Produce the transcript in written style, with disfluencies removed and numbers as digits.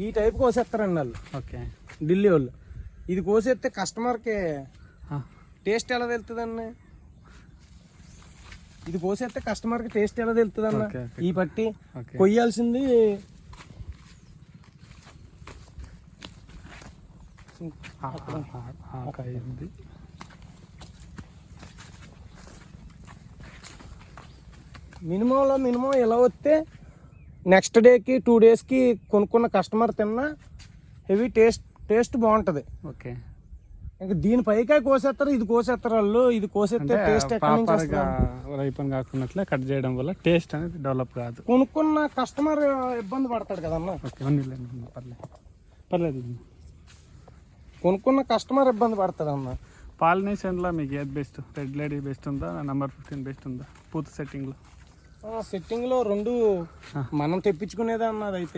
ఈ టైప్ కోసేస్తారండి వాళ్ళు. ఓకే. ఢిల్లీ వాళ్ళు. ఇది కోసేస్తే కస్టమర్కి టేస్ట్ ఎలా తెలుస్తుందండి? ఇది కోసేస్తే కస్టమర్కి టేస్ట్ ఎలా తెలుస్తుంది అన్న? ఈ పట్టి కొయ్యాల్సింది మినిమం ఎలా వస్తే నెక్స్ట్ డేకి 2 డేస్కి కొనుక్కున్న కస్టమర్ తిన్నా హెవీ టేస్ట్ బాగుంటుంది. ఓకే. ఇంకా దీనిపైకే కోసేస్తారు, ఇది కోసేస్తారు వాళ్ళు. ఇది కోసేస్తే టేస్ట్ రైపన్ కాకున్నట్లే కట్ చేయడం వల్ల టేస్ట్ అనేది డెవలప్ కాదు. కొనుక్కున్న కస్టమర్ ఇబ్బంది పడతాడు కదన్నా. పర్లేదు. కొనుక్కున్న కస్టమర్ ఇబ్బంది పడతాడు అన్న. పాలినేషన్లో మీకు ఏది బెస్ట్? రెడ్ లేడీ బెస్ట్ ఉందా, నెంబర్ 15 బెస్ట్ ఉందా? పూర్తి సెట్టింగ్లో సెట్టింగ్లో 2 మనం తెప్పించుకునేదే అన్నది అయితే